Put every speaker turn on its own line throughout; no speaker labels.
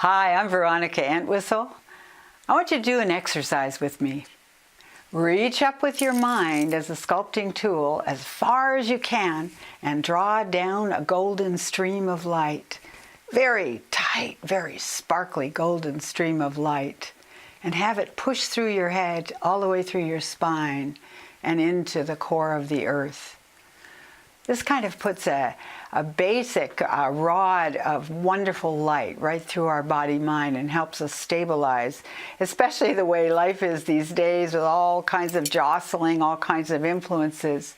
Hi, I'm Veronica Entwistle. I want you to do an exercise with me. Reach up with your mind as a sculpting tool as far as you can and draw down a golden stream of light. Very tight, very sparkly golden stream of light. And have it push through your head all the way through your spine and into the core of the earth. This kind of puts a basic rod of wonderful light right through our body-mind and helps us stabilize, especially the way life is these days with all kinds of jostling, all kinds of influences.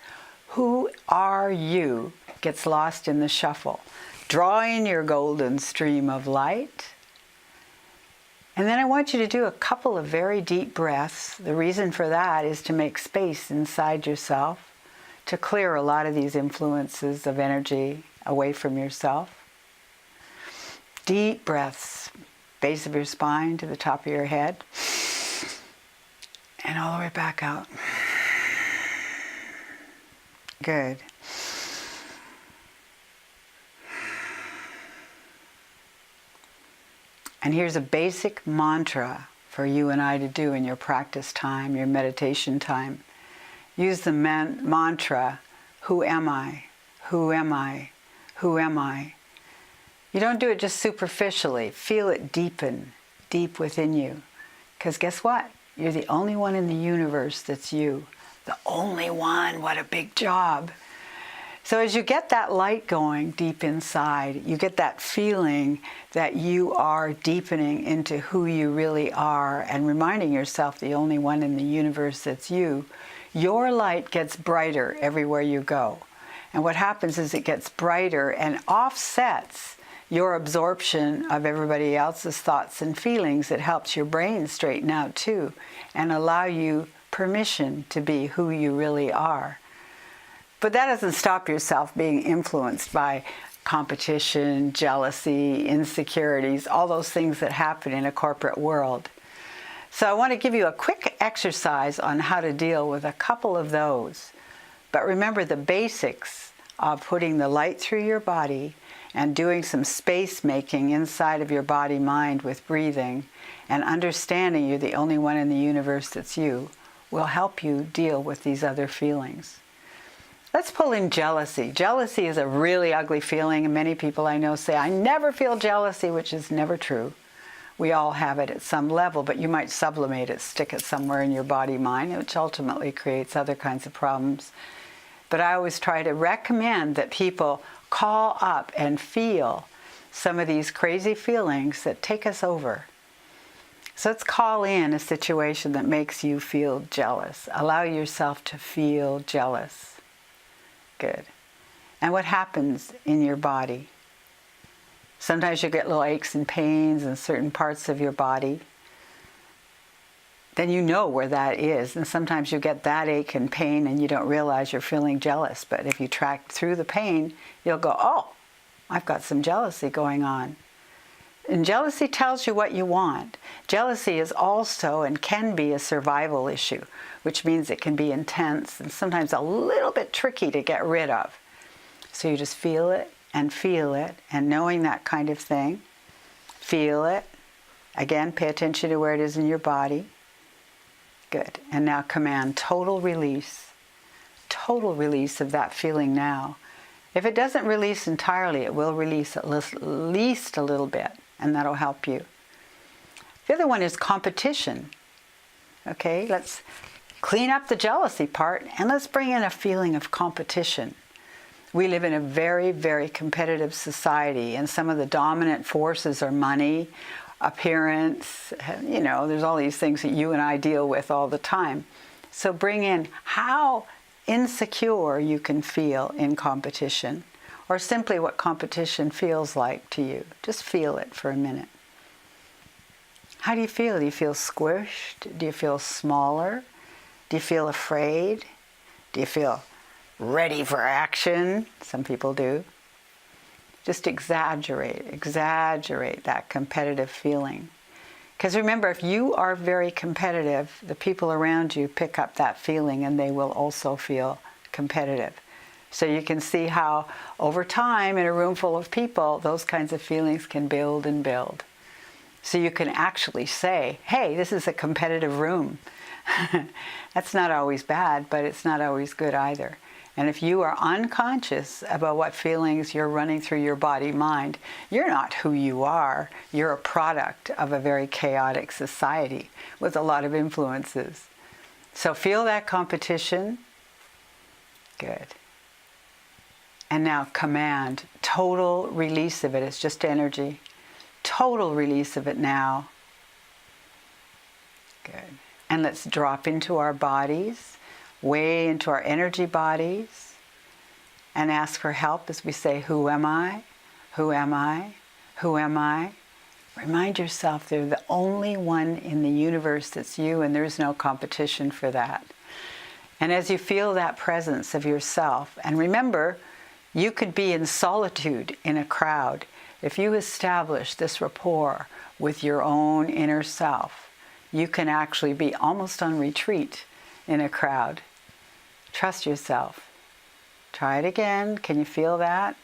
Who are you gets lost in the shuffle. Drawing your golden stream of light. And then I want you to do a couple of very deep breaths. The reason for that is to make space inside yourself, to clear a lot of these influences of energy away from yourself. Deep breaths, base of your spine to the top of your head, and all the way back out. Good. And here's a basic mantra for you and I to do in your practice time, your meditation time. Use the mantra, who am I? Who am I? Who am I? You don't do it just superficially. Feel it deepen, deep within you. Because guess what? You're the only one in the universe that's you. The only one. What a big job. So as you get that light going deep inside, you get that feeling that you are deepening into who you really are and reminding yourself the only one in the universe that's you. Your light gets brighter everywhere you go. And what happens is it gets brighter and offsets your absorption of everybody else's thoughts and feelings. It helps your brain straighten out too and allow you permission to be who you really are. But that doesn't stop yourself being influenced by competition, jealousy, insecurities, all those things that happen in a corporate world. So I want to give you a quick exercise on how to deal with a couple of those. But remember the basics of putting the light through your body and doing some space making inside of your body-mind with breathing and understanding you're the only one in the universe that's you will help you deal with these other feelings. Let's pull in jealousy. Jealousy is a really ugly feeling, and many people I know say, I never feel jealousy, which is never true. We all have it at some level, but you might sublimate it, stick it somewhere in your body-mind, which ultimately creates other kinds of problems. But I always try to recommend that people call up and feel some of these crazy feelings that take us over. So let's call in a situation that makes you feel jealous. Allow yourself to feel jealous. Good. And what happens in your body? Sometimes you get little aches and pains in certain parts of your body. Then you know where that is. And sometimes you get that ache and pain and you don't realize you're feeling jealous. But if you track through the pain, you'll go, oh, I've got some jealousy going on. And jealousy tells you what you want. Jealousy is also and can be a survival issue, which means it can be intense and sometimes a little bit tricky to get rid of. So you just feel it and knowing that kind of thing. Feel it. Again, pay attention to where it is in your body. Good. And now command total release. Total release of that feeling now. If it doesn't release entirely, it will release at least a little bit, and that'll help you. The other one is competition. Okay, let's clean up the jealousy part and let's bring in a feeling of competition. We live in a very, very competitive society, and some of the dominant forces are money, appearance, there's all these things that you and I deal with all the time. So bring in how insecure you can feel in competition, or simply what competition feels like to you. Just feel it for a minute. How do you feel? Do you feel squished? Do you feel smaller? Do you feel afraid? Do you feel ready for action? Some people do. Just exaggerate that competitive feeling. Because remember, if you are very competitive, the people around you pick up that feeling and they will also feel competitive. So you can see how over time in a room full of people, those kinds of feelings can build and build. So you can actually say, hey, this is a competitive room. That's not always bad, but it's not always good either. And if you are unconscious about what feelings you're running through your body-mind, you're not who you are. You're a product of a very chaotic society with a lot of influences. So feel that competition. Good. And now command total release of it. It's just energy. Total release of it now. Good. And let's drop into our bodies, way into our energy bodies, and ask for help as we say, who am I? Who am I? Who am I? Remind yourself they're the only one in the universe that's you, and there's no competition for that. And as you feel that presence of yourself, and remember, you could be in solitude in a crowd. If you establish this rapport with your own inner self, you can actually be almost on retreat in a crowd. Trust yourself. Try it again. Can you feel that?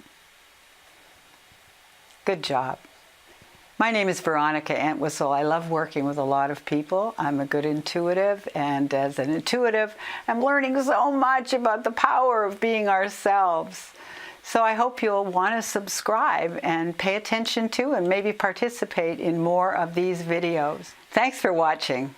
Good job. My name is Veronica Entwistle. I love working with a lot of people. I'm a good intuitive, and as an intuitive, I'm learning so much about the power of being ourselves. So I hope you'll want to subscribe and pay attention to and maybe participate in more of these videos. Thanks for watching.